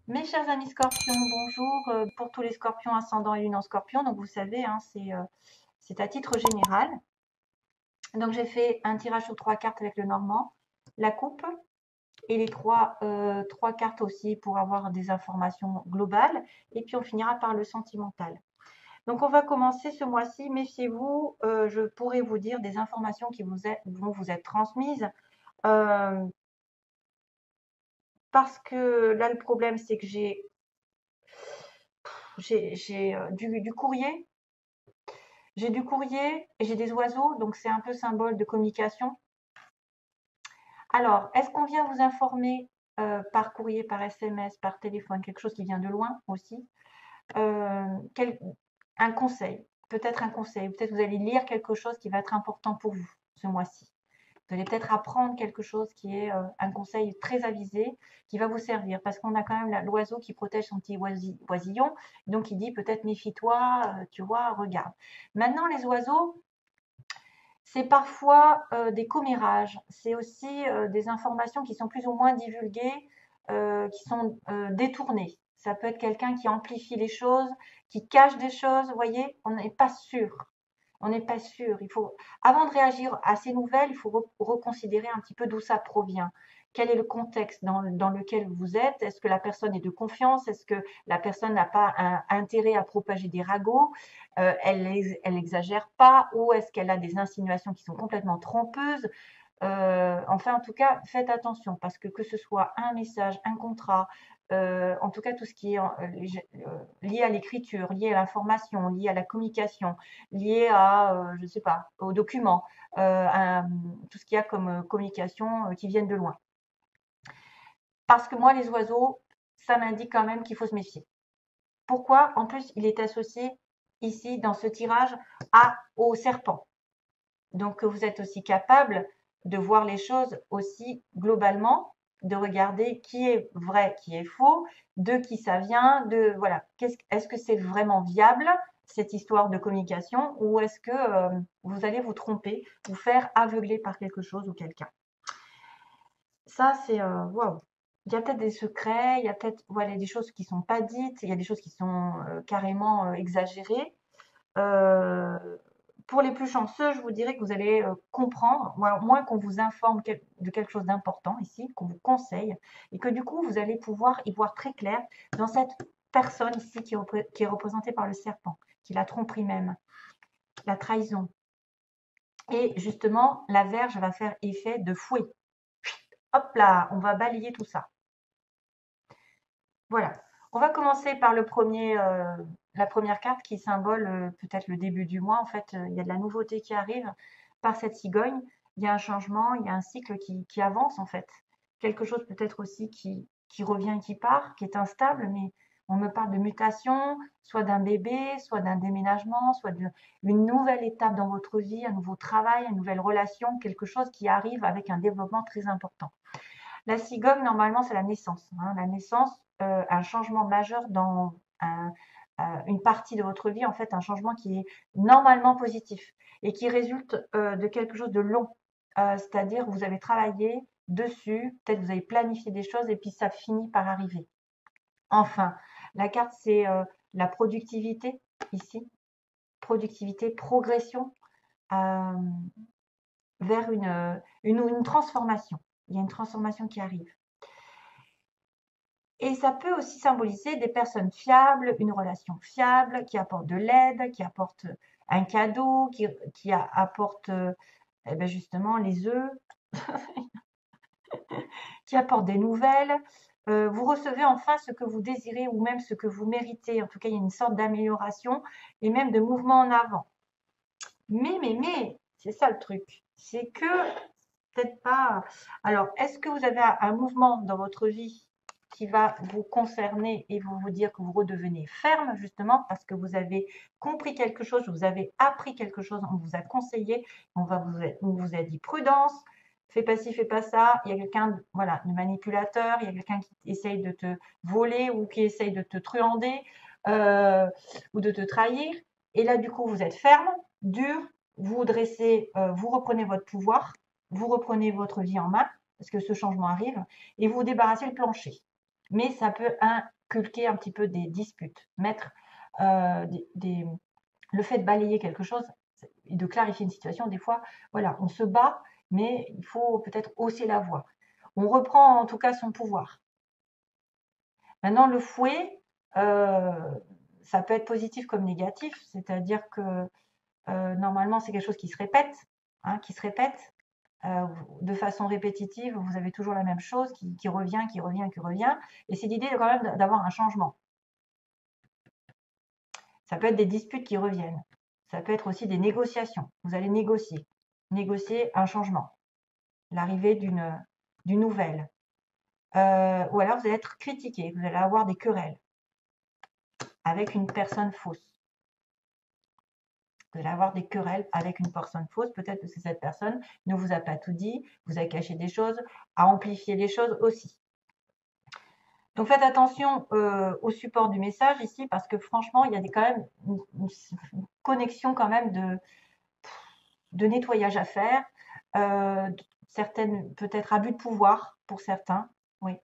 Mes chers amis scorpions, bonjour. Pour tous les scorpions ascendant et lune en scorpion, donc vous savez, hein, c'est à titre général. Donc j'ai fait un tirage sur 3 cartes avec le normand, la coupe et les trois cartes aussi pour avoir des informations globales. Et puis on finira par le sentimental. Donc on va commencer ce mois-ci. Méfiez-vous, je pourrais vous dire des informations qui vont vous être transmises. euh, Parce que là, le problème, c'est que j'ai du courrier. J'ai du courrier et j'ai des oiseaux, donc c'est un peu symbole de communication. Alors, est-ce qu'on vient vous informer par courrier, par SMS, par téléphone, quelque chose qui vient de loin aussi? Euh, quel- un conseil, peut-être un conseil, peut-être vous allez lire quelque chose qui va être important pour vous ce mois-ci. Vous allez peut-être apprendre quelque chose qui est un conseil très avisé, qui va vous servir, parce qu'on a quand même l'oiseau qui protège son petit oisillon, donc il dit peut-être méfie-toi, tu vois, regarde. Maintenant, les oiseaux, c'est parfois des commérages, c'est aussi des informations qui sont plus ou moins divulguées, qui sont détournées. Ça peut être quelqu'un qui amplifie les choses, qui cache des choses, vous voyez, on n'est pas sûr. On n'est pas sûr. Il faut, avant de réagir à ces nouvelles, il faut reconsidérer un petit peu d'où ça provient. Quel est le contexte dans lequel vous êtes? Est-ce que la personne est de confiance? Est-ce que la personne n'a pas un intérêt à propager des ragots? Elle exagère pas? Ou est-ce qu'elle a des insinuations qui sont complètement trompeuses? Enfin, en tout cas, faites attention parce que ce soit un message, un contrat, en tout cas tout ce qui est lié à l'écriture, lié à l'information, lié à la communication, lié à, je ne sais pas, aux documents, tout ce qu'il y a comme communication qui viennent de loin. Parce que moi, les oiseaux, ça m'indique quand même qu'il faut se méfier. Pourquoi? En plus, il est associé ici dans ce tirage au serpent. Donc, vous êtes aussi capable de voir les choses aussi globalement, de regarder qui est vrai, qui est faux, de qui ça vient, de voilà, est-ce que c'est vraiment viable cette histoire de communication ou est-ce que vous allez vous tromper, vous faire aveugler par quelque chose ou quelqu'un. Ça, c'est waouh. Il y a peut-être des secrets, il y a peut-être voilà, des choses qui sont pas dites, il y a des choses qui sont carrément exagérées. Euh, pour les plus chanceux, je vous dirais que vous allez comprendre, ou moins qu'on vous informe de quelque chose d'important ici, qu'on vous conseille, et que du coup, vous allez pouvoir y voir très clair dans cette personne ici qui est représentée par le serpent, qui la tromperie même, la trahison. Et justement, la verge va faire effet de fouet. Hop là, on va balayer tout ça. Voilà. On va commencer par la première carte qui symbole peut-être le début du mois. En fait, il y a de la nouveauté qui arrive par cette cigogne. Il y a un changement, il y a un cycle qui avance en fait. Quelque chose peut-être aussi qui revient, qui part, qui est instable, mais on me parle de mutation, soit d'un bébé, soit d'un déménagement, soit d'une nouvelle étape dans votre vie, un nouveau travail, une nouvelle relation, quelque chose qui arrive avec un développement très important. La cigogne, normalement, c'est la naissance. Hein. La naissance, un changement majeur dans une partie de votre vie, en fait, un changement qui est normalement positif et qui résulte de quelque chose de long. C'est-à-dire, vous avez travaillé dessus, peut-être vous avez planifié des choses et puis ça finit par arriver. Enfin, la carte, c'est la productivité ici. Productivité, progression euh, vers une transformation. Il y a une transformation qui arrive. Et ça peut aussi symboliser des personnes fiables, une relation fiable, qui apporte de l'aide, qui apporte un cadeau, qui apporte eh ben justement les œufs, qui apporte des nouvelles. Vous recevez enfin ce que vous désirez ou même ce que vous méritez. En tout cas, il y a une sorte d'amélioration et même de mouvement en avant. Mais, c'est ça le truc. C'est que peut-être pas. Alors, est-ce que vous avez un mouvement dans votre vie qui va vous concerner et vous dire que vous redevenez ferme, justement, parce que vous avez compris quelque chose, vous avez appris quelque chose, on vous a conseillé, on vous a dit prudence, fais pas ci, fais pas ça. Il y a quelqu'un, voilà, de manipulateur, il y a quelqu'un qui essaye de te voler ou qui essaye de te truander euh, ou de te trahir. Et là, du coup, vous êtes ferme, dur, vous dressez, vous reprenez votre pouvoir, vous reprenez votre vie en main, parce que ce changement arrive, et vous débarrassez le plancher. mais ça peut inculquer un petit peu des disputes, mettre le fait de balayer quelque chose et de clarifier une situation, des fois, voilà, on se bat, mais il faut peut-être hausser la voix. On reprend en tout cas son pouvoir. Maintenant, le fouet, ça peut être positif comme négatif, c'est-à-dire que normalement, c'est quelque chose qui se répète, hein, qui se répète de façon répétitive. Vous avez toujours la même chose qui revient, qui revient, qui revient. Et c'est l'idée quand même d'avoir un changement. Ça peut être des disputes qui reviennent. Ça peut être aussi des négociations. Vous allez négocier un changement, l'arrivée d'une nouvelle. Ou alors vous allez être critiqué, vous allez avoir des querelles avec une personne fausse. Vous allez avoir des querelles avec une personne fausse, peut-être parce que cette personne ne vous a pas tout dit, vous a caché des choses, a amplifié les choses aussi. Donc faites attention au support du message ici, parce que franchement, il y a quand même une connexion quand même de nettoyage à faire, certaines peut-être abus de pouvoir pour certains, oui.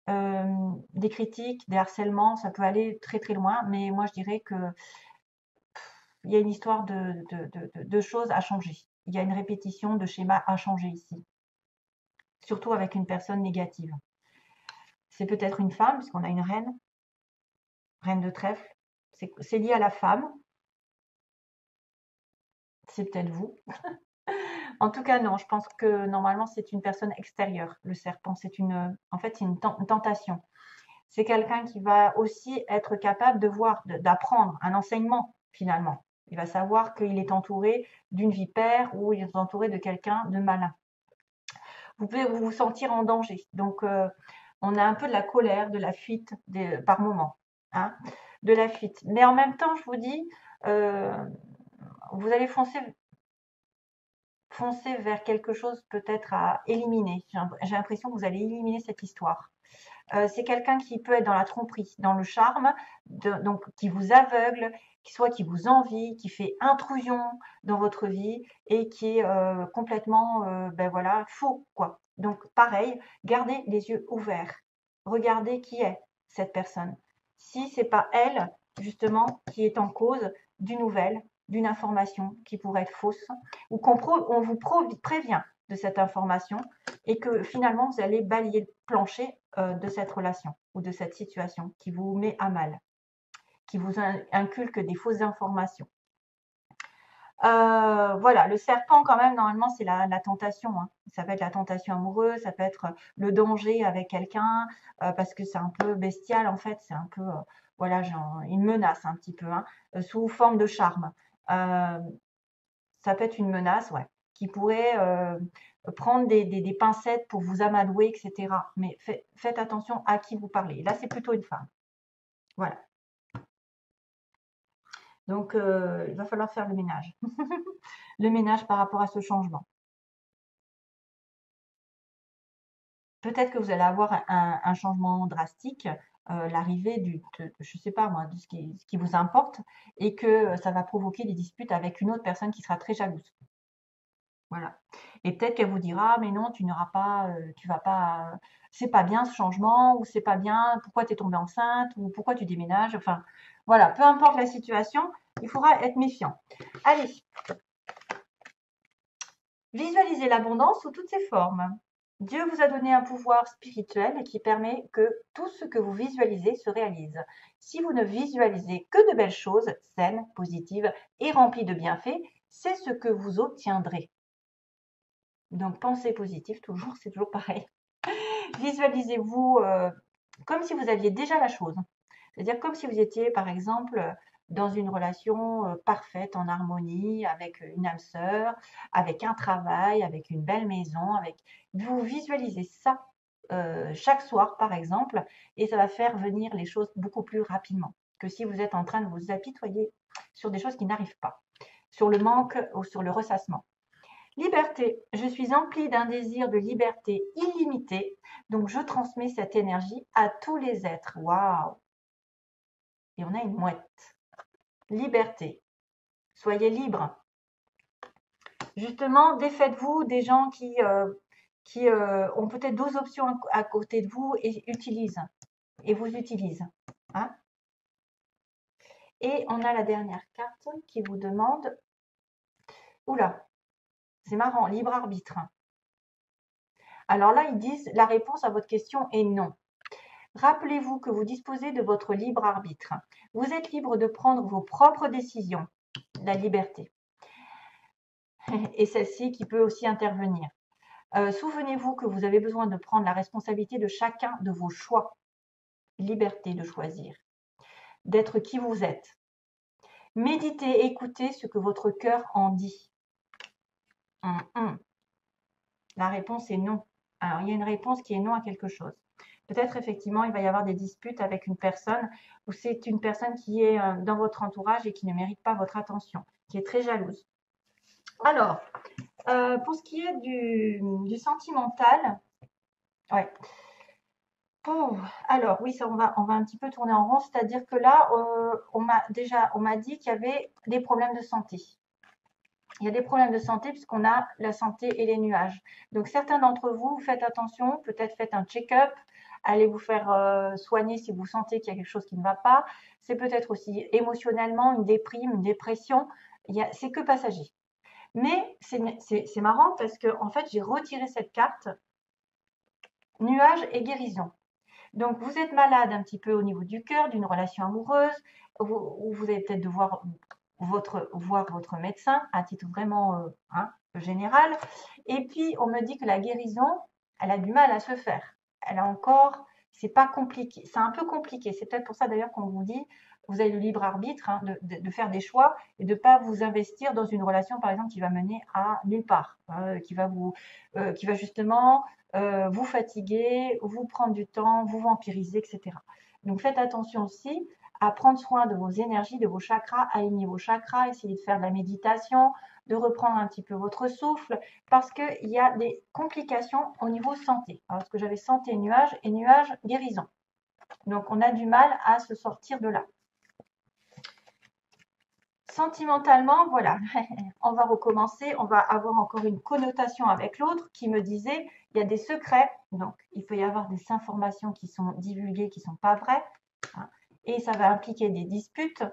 Des critiques, des harcèlements, ça peut aller très très loin, mais moi je dirais que il y a une histoire de choses à changer. Il y a une répétition de schémas à changer ici, surtout avec une personne négative. C'est peut-être une femme, puisqu'on a une reine de trèfle. C'est lié à la femme. C'est peut-être vous. En tout cas, non, je pense que normalement, c'est une personne extérieure. Le serpent, en fait, c'est une tentation. C'est quelqu'un qui va aussi être capable de voir, d'apprendre un enseignement, finalement. Il va savoir qu'il est entouré d'une vipère ou il est entouré de quelqu'un de malin. Vous pouvez vous sentir en danger. Donc, on a un peu de la colère, de la fuite par moment. Hein, de la fuite. Mais en même temps, je vous dis, vous allez foncer vers quelque chose peut-être à éliminer. J'ai l'impression que vous allez éliminer cette histoire. C'est quelqu'un qui peut être dans la tromperie, dans le charme, donc qui vous aveugle, qui vous envie, qui fait intrusion dans votre vie et qui est complètement ben voilà, faux, quoi. Donc pareil, gardez les yeux ouverts. Regardez qui est cette personne. Si c'est pas elle, justement, qui est en cause d'une nouvelle, d'une information qui pourrait être fausse, ou on vous prévient de cette information et que finalement vous allez balayer le plancher de cette relation ou de cette situation qui vous met à mal, qui vous inculque des fausses informations. Voilà, le serpent quand même, normalement, c'est la tentation. Hein. Ça peut être la tentation amoureuse, ça peut être le danger avec quelqu'un, parce que c'est un peu bestial en fait, c'est un peu, voilà, genre, une menace un petit peu, hein, sous forme de charme. Ça peut être une menace, ouais, qui pourrait prendre des pincettes pour vous amadouer, etc. Mais faites attention à qui vous parlez. Là, c'est plutôt une femme. Voilà. Donc, il va falloir faire le ménage. Le ménage par rapport à ce changement. Peut-être que vous allez avoir un changement drastique, l'arrivée je ne sais pas moi, de ce qui vous importe, et que ça va provoquer des disputes avec une autre personne qui sera très jalouse. Voilà. Et peut-être qu'elle vous dira, mais non, tu n'auras pas, tu vas pas, c'est pas bien ce changement, ou c'est pas bien, pourquoi tu es tombée enceinte, ou pourquoi tu déménages. Enfin, voilà, peu importe la situation, il faudra être méfiant. Allez, visualisez l'abondance sous toutes ses formes. Dieu vous a donné un pouvoir spirituel qui permet que tout ce que vous visualisez se réalise. Si vous ne visualisez que de belles choses, saines, positives et remplies de bienfaits, c'est ce que vous obtiendrez. Donc, pensée positive, toujours, c'est toujours pareil. Visualisez-vous comme si vous aviez déjà la chose. C'est-à-dire comme si vous étiez, par exemple, dans une relation parfaite, en harmonie, avec une âme sœur, avec un travail, avec une belle maison. Vous visualisez ça chaque soir, par exemple, et ça va faire venir les choses beaucoup plus rapidement que si vous êtes en train de vous apitoyer sur des choses qui n'arrivent pas, sur le manque ou sur le ressassement. Liberté. Je suis emplie d'un désir de liberté illimité, donc je transmets cette énergie à tous les êtres. Waouh! Et on a une mouette. Liberté. Soyez libre. Justement, défaites-vous des gens qui ont peut-être 12 options à côté de vous et utilisent. et vous utilise. Hein. Et on a la dernière carte qui vous demande, oula, c'est marrant, libre arbitre. Alors là, ils disent, la réponse à votre question est non. Rappelez-vous que vous disposez de votre libre arbitre. Vous êtes libre de prendre vos propres décisions, la liberté. Et celle-ci qui peut aussi intervenir. Souvenez-vous que vous avez besoin de prendre la responsabilité de chacun de vos choix. Liberté de choisir, d'être qui vous êtes. Méditez, écoutez ce que votre cœur en dit. La réponse est non. Alors, il y a une réponse qui est non à quelque chose. Peut-être effectivement, il va y avoir des disputes avec une personne ou c'est une personne qui est dans votre entourage et qui ne mérite pas votre attention, qui est très jalouse. Alors, pour ce qui est du sentimental, ouais. Oh, alors oui, ça, on va un petit peu tourner en rond, c'est-à-dire que là, on m'a dit qu'il y avait des problèmes de santé. Il y a des problèmes de santé puisqu'on a la santé et les nuages. Donc certains d'entre vous, faites attention, peut-être faites un check-up, allez vous faire soigner si vous sentez qu'il y a quelque chose qui ne va pas. C'est peut-être aussi émotionnellement une déprime, une dépression. C'est que passager. Mais c'est marrant parce que en fait, j'ai retiré cette carte nuages et guérison. Donc vous êtes malade un petit peu au niveau du cœur, d'une relation amoureuse, où vous allez peut-être devoir voir votre médecin à titre vraiment général. Et puis, on me dit que la guérison, elle a du mal à se faire. Elle a encore, c'est pas compliqué, c'est un peu compliqué. C'est peut-être pour ça d'ailleurs qu'on vous dit, vous avez le libre arbitre de faire des choix et de ne pas vous investir dans une relation, par exemple, qui va mener à nulle part, qui va justement vous fatiguer, vous prendre du temps, vous vampiriser, etc. Donc faites attention aussi à prendre soin de vos énergies, de vos chakras, aligner vos chakras, essayer de faire de la méditation, de reprendre un petit peu votre souffle, parce qu'il y a des complications au niveau santé. Alors, parce que j'avais santé nuage et nuage guérison. Donc, on a du mal à se sortir de là. Sentimentalement, voilà, on va recommencer, on va avoir encore une connotation avec l'autre qui me disait, il y a des secrets, donc il peut y avoir des informations qui sont divulguées, qui ne sont pas vraies, hein, et ça va impliquer des disputes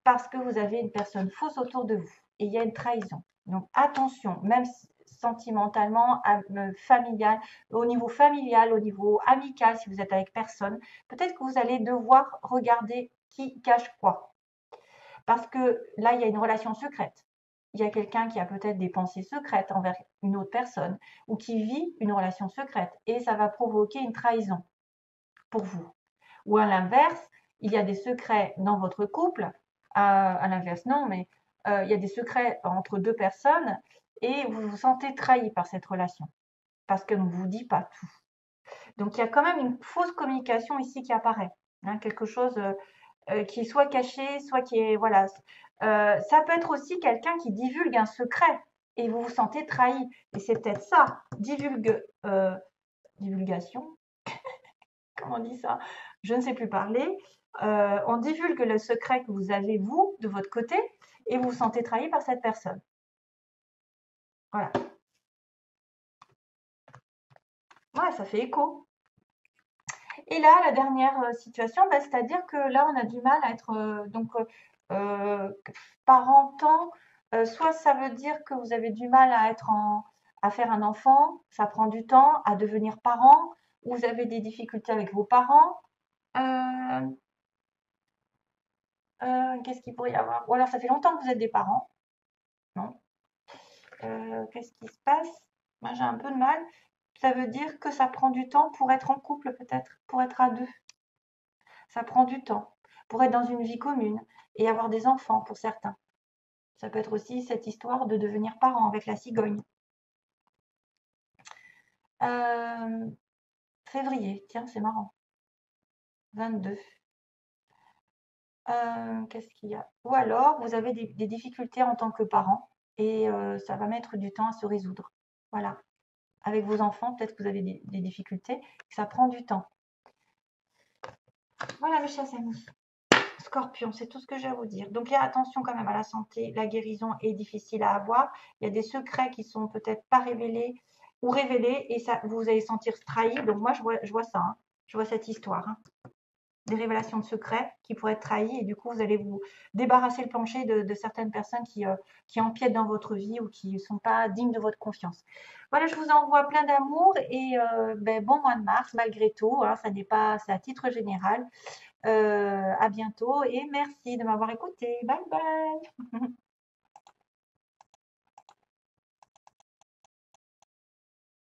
parce que vous avez une personne fausse autour de vous et il y a une trahison. Donc attention, même sentimentalement, familial, au niveau familial, au niveau amical, si vous êtes avec personne, peut-être que vous allez devoir regarder qui cache quoi. Parce que là, il y a une relation secrète. Il y a quelqu'un qui a peut-être des pensées secrètes envers une autre personne ou qui vit une relation secrète et ça va provoquer une trahison pour vous. Ou à l'inverse, il y a des secrets dans votre couple, à l'inverse non, mais il y a des secrets entre deux personnes et vous vous sentez trahi par cette relation parce qu'elle ne vous dit pas tout. Donc il y a quand même une fausse communication ici qui apparaît, hein, quelque chose qui est soit caché, soit qui est voilà. Ça peut être aussi quelqu'un qui divulgue un secret et vous vous sentez trahi. Et c'est peut-être ça, divulgation. Comment on dit ça? Je ne sais plus parler. On divulgue le secret que vous avez, vous, de votre côté, et vous vous sentez trahi par cette personne. Voilà. Ouais, ça fait écho. Et là, la dernière situation, bah, c'est-à-dire que là, on a du mal à être parentant. Soit ça veut dire que vous avez du mal à faire un enfant, ça prend du temps, à devenir parent, ou vous avez des difficultés avec vos parents. Qu'est-ce qu'il pourrait y avoir? Ou alors ça fait longtemps que vous êtes des parents. Non. Qu'est-ce qui se passe? Moi, j'ai un peu de mal. Ça veut dire que ça prend du temps pour être en couple, peut-être, pour être à deux. Ça prend du temps pour être dans une vie commune et avoir des enfants pour certains. Ça peut être aussi cette histoire de devenir parent avec la cigogne. Février, tiens, c'est marrant. 22. Qu'est-ce qu'il y a? Ou alors, vous avez des difficultés en tant que parent et ça va mettre du temps à se résoudre. Voilà. Avec vos enfants, peut-être que vous avez des difficultés, ça prend du temps. Voilà, mes chers amis. Scorpion, c'est tout ce que j'ai à vous dire. Donc, il y a attention quand même à la santé. La guérison est difficile à avoir. Il y a des secrets qui sont peut-être pas révélés ou révélés et ça, vous allez sentir trahi. Donc, moi, je vois ça. Hein. Je vois cette histoire, hein. Des révélations de secrets qui pourraient être trahis et du coup, vous allez vous débarrasser le plancher de certaines personnes qui empiètent dans votre vie ou qui ne sont pas dignes de votre confiance. Voilà, je vous envoie plein d'amour et ben, bon mois de mars malgré tout, hein, ça n'est pas, c'est à titre général. À bientôt et merci de m'avoir écouté. Bye bye.